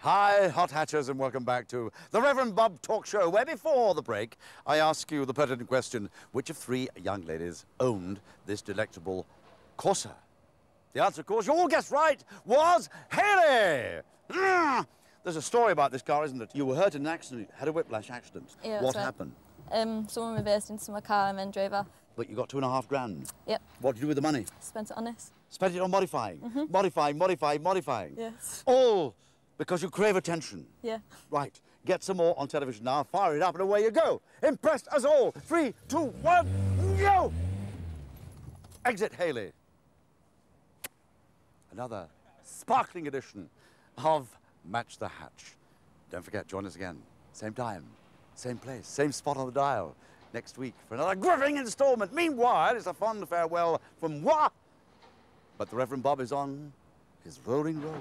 Hi, hot hatchers, and welcome back to the Reverend Bob Talk Show, where before the break, I ask you the pertinent question, which of three young ladies owned this delectable Corsa? The answer, of course, you all guessed right, was Haley! There's a story about this car, isn't it? You were hurt in an accident, had a whiplash accident. Yeah, what happened? Someone reversed into my car and then drove off. But you got $2.5 grand? Yep. What did you do with the money? Spent it on this. Spent it on modifying? Modifying? Yes. Oh, because you crave attention? Yeah. Right. Get some more on television now. Fire it up and away you go. Impressed us all. 3, 2, 1, go! Exit Haley. Another sparkling edition of Match the Hatch. Don't forget, join us again. Same time, same place, same spot on the dial. Next week for another gripping installment. Meanwhile, it's a fond farewell from moi. But the Reverend Bob is on his rolling road.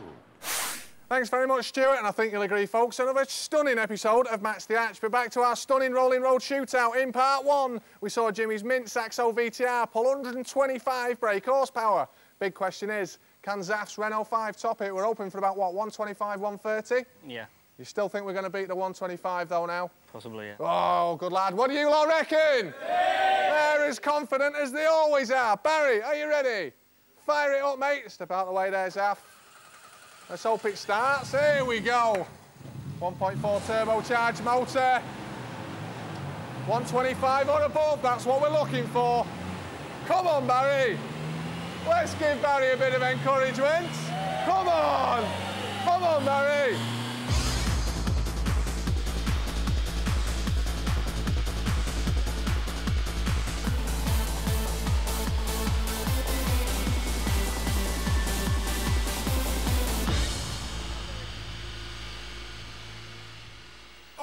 Thanks very much, Stuart, and I think you'll agree, folks, another stunning episode of Match the Hatch. But back to our stunning rolling road shootout. In part one, we saw Jimmy's Mint Saxo VTR pull 125 brake horsepower. Big question is, can Zaf's Renault 5 top it? We're hoping for about, what, 125, 130? Yeah. You still think we're going to beat the 125, though, now? Possibly, yeah. Oh, good lad. What do you lot reckon? Yeah. They're as confident as they always are. Barry, are you ready? Fire it up, mate. Step out the way there, Zaf. Let's hope it starts. Here we go. 1.4 turbocharged motor. 125 or above, that's what we're looking for. Come on, Barry. Let's give Barry a bit of encouragement. Come on. Come on, Barry.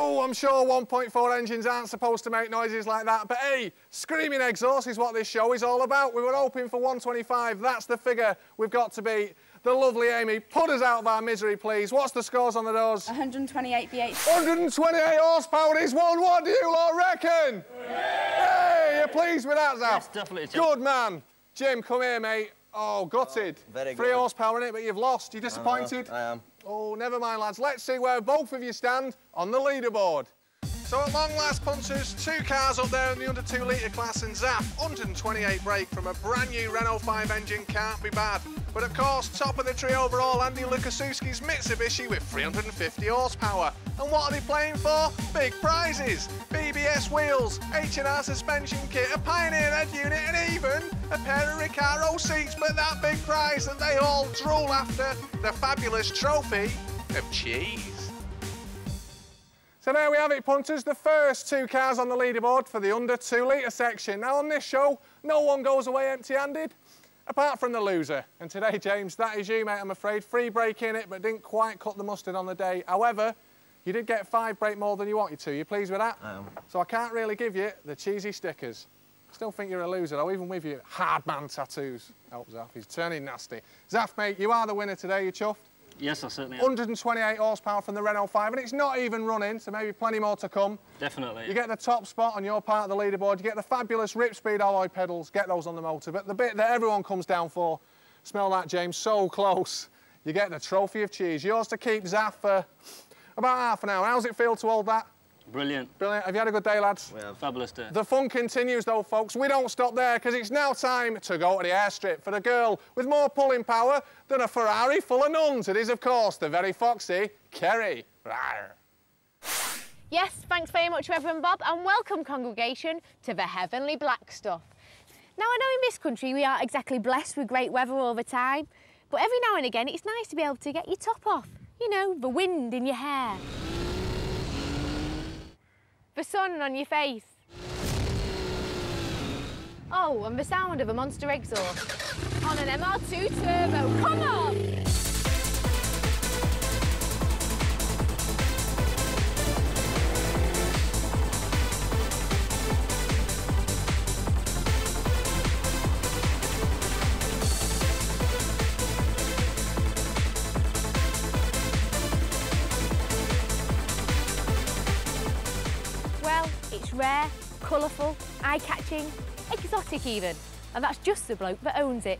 Oh, I'm sure 1.4 engines aren't supposed to make noises like that, but hey, screaming exhaust is what this show is all about. We were hoping for 125, that's the figure we've got to beat. The lovely Amy, put us out of our misery, please. What's the scores on the doors? 128 BH. 128 horsepower is one. What do you lot reckon? Yeah. Hey, you pleased with that, Zaf? Yes, definitely. Jim. Good man. Jim, come here, mate. Oh, gutted. Very good. 3 horsepower in it, but you've lost. You disappointed? I am. Oh, never mind, lads. Let's see where both of you stand on the leaderboard. So at long last, punters, 2 cars up there in the under 2 litre class, and Zaf, 128 brake from a brand new Renault 5 engine can't be bad. But of course, top of the tree overall, Andy Lukaszewski's Mitsubishi with 350 horsepower. And what are they playing for? Big prizes. BBS wheels, H&R suspension kit, a Pioneer head unit, and even a pair of Recaro seats. But that big prize that they all drool after, the fabulous trophy of cheese. So there we have it, punters, the first 2 cars on the leaderboard for the under 2 litre section. Now on this show, no one goes away empty-handed, apart from the loser. And today, James, that is you, mate, I'm afraid. 3 brake in it, but didn't quite cut the mustard on the day. However, you did get 5 brake more than you wanted to. You pleased with that? I am. So I can't really give you the cheesy stickers. Still think you're a loser, though, even with your hard man tattoos. Oh, Zaf, he's turning nasty. Zaf, mate, you are the winner today. You chuffed? Yes, I certainly am. 128 horsepower from the Renault 5, and it's not even running, so maybe plenty more to come. Definitely. You get the top spot on your part of the leaderboard, you get the fabulous Ripspeed alloy pedals, get those on the motor, but the bit that everyone comes down for, smell that, James, so close, you get the trophy of cheese. Yours to keep, Zaf, for about half an hour. How's it feel to hold that? Brilliant. Brilliant. Have you had a good day, lads? We have. Fabulous day. The fun continues, though, folks. We don't stop there, because it's now time to go to the airstrip for a girl with more pulling power than a Ferrari full of nuns. It is, of course, the very foxy Kerry. Rawr. Yes, thanks very much, Reverend Bob, and welcome, congregation, to the heavenly black stuff. Now, I know in this country we aren't exactly blessed with great weather all the time, but every now and again it's nice to be able to get your top off. You know, the wind in your hair. The sun on your face. Oh, and the sound of a monster exhaust. On an MR2 turbo, come on! Well, it's rare, colourful, eye-catching, exotic even, and that's just the bloke that owns it.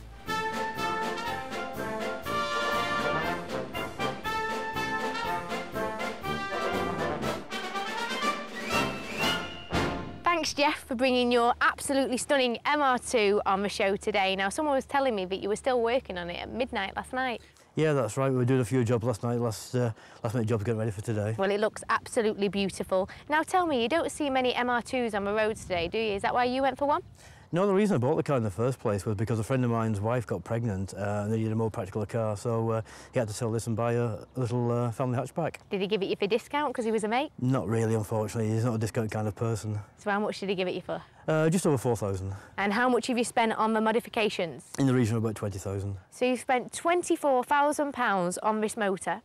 Thanks, Jeff, for bringing your absolutely stunning MR2 on the show today. Now, someone was telling me that you were still working on it at midnight last night. Yeah, that's right. We were doing a few jobs last night, last minute jobs getting ready for today. Well, it looks absolutely beautiful. Now, tell me, you don't see many MR2s on the roads today, do you? Is that why you went for one? No, the reason I bought the car in the first place was because a friend of mine's wife got pregnant and they needed a more practical car, so he had to sell this and buy a little family hatchback. Did he give it you for discount because he was a mate? Not really, unfortunately. He's not a discount kind of person. So how much did he give it you for? Just over 4,000. And how much have you spent on the modifications? In the region of about 20,000. So you've spent £24,000 on this motor.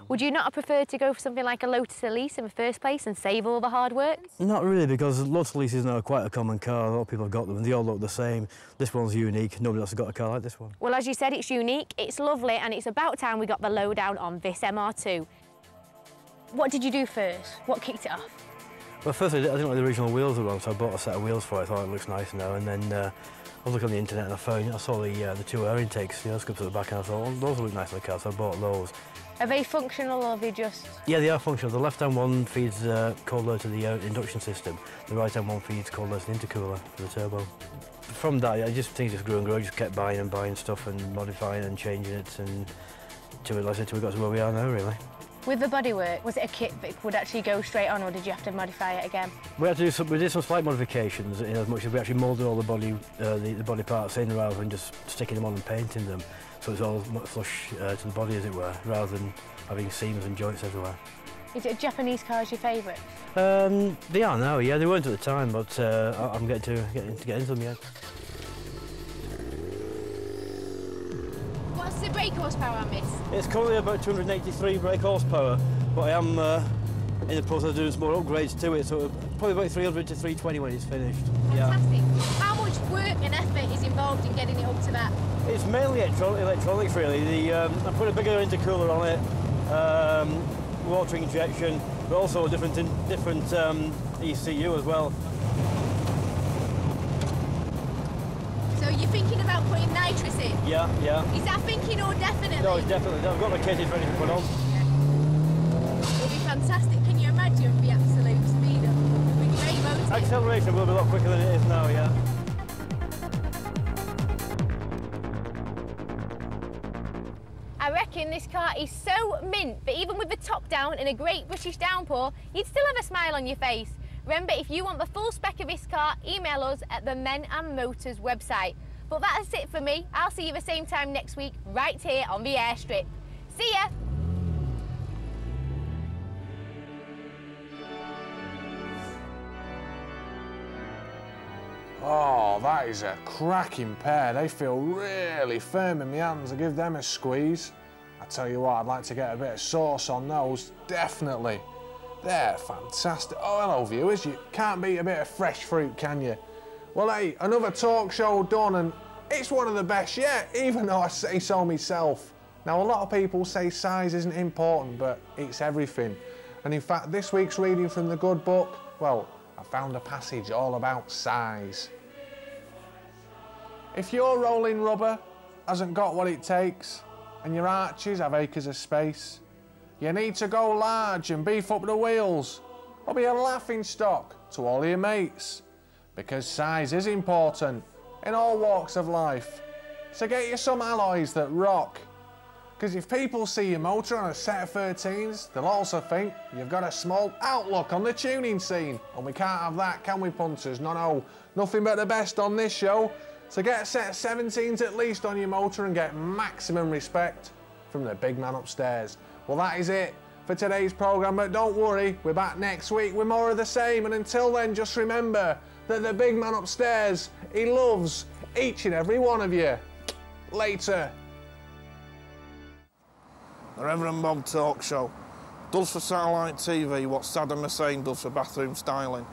Would you not have preferred to go for something like a Lotus Elise in the first place and save all the hard work? Not really, because Lotus Elise is now quite a common car. A lot of people have got them and they all look the same. This one's unique. Nobody else has got a car like this one. Well, as you said, it's unique, it's lovely, and it's about time we got the lowdown on this MR2. What did you do first? What kicked it off? Well, first I didn't like the original wheels around, so I bought a set of wheels for it. I thought it looks nice now, and then I was looking on the internet and I saw the two air intakes, scoops at the back, and I thought, well, those look nice in the car, so I bought those. Are they functional or are they just...? Yeah, they are functional. The left-hand one feeds cold air to the induction system. The right-hand one feeds cold air to the intercooler for the turbo. From that, things just grew and grew. I just kept buying and buying stuff and modifying and changing it, and till we got to where we are now, really. With the bodywork, was it a kit that would actually go straight on, or did you have to modify it again? We did some slight modifications, in as much as we actually moulded all the body parts in rather than just sticking them on and painting them. So it's all flush to the body, as it were, rather than having seams and joints everywhere. Is it a Japanese car your favourite? They are now, yeah. They weren't at the time, but I'm getting to get into them, yeah. What's the brake horsepower on this? It's currently about 283 brake horsepower, but I am in the process of doing some more upgrades to it, so probably about 300 to 320 when it's finished. Fantastic. Yeah. How much work and effort is involved in getting it up to that? It's mainly electronics, really. I put a bigger intercooler on it, water injection, but also a different ECU as well. So you're thinking about putting nitrous in? Yeah, yeah. Is that thinking or definitely? No, it's definitely. I've got my kit ready to put on. It'll be fantastic. Can you imagine the absolute speed of the great motor? Acceleration will be a lot quicker than it is now, yeah. I reckon this car is so mint that even with the top down and a great British downpour, you'd still have a smile on your face. Remember, if you want the full spec of this car, email us at the Men and Motors website. But that's it for me. I'll see you the same time next week, right here on the Airstrip. See ya! Oh, that is a cracking pair. They feel really firm in my hands. I give them a squeeze. I tell you what, I'd like to get a bit of sauce on those, definitely. They're fantastic. Oh, hello, viewers. You can't beat a bit of fresh fruit, can you? Well, hey, another talk show done, and it's one of the best yet, even though I say so myself. Now, a lot of people say size isn't important, but it's everything. And in fact, this week's reading from the good book, well, I found a passage all about size. If your rolling rubber hasn't got what it takes, and your arches have acres of space, you need to go large and beef up the wheels, or be a laughing stock to all your mates. Because size is important in all walks of life. So get you some alloys that rock. Because if people see your motor on a set of 13s, they'll also think you've got a small outlook on the tuning scene. And we can't have that, can we, punters? No, nothing but the best on this show. So get a set of 17s at least on your motor and get maximum respect from the big man upstairs. Well, that is it for today's programme, but don't worry, we're back next week with more of the same. And until then, just remember that the big man upstairs, he loves each and every one of you. Later. The Reverend Bob Talk Show does for satellite TV what Saddam Hussein does for bathroom styling.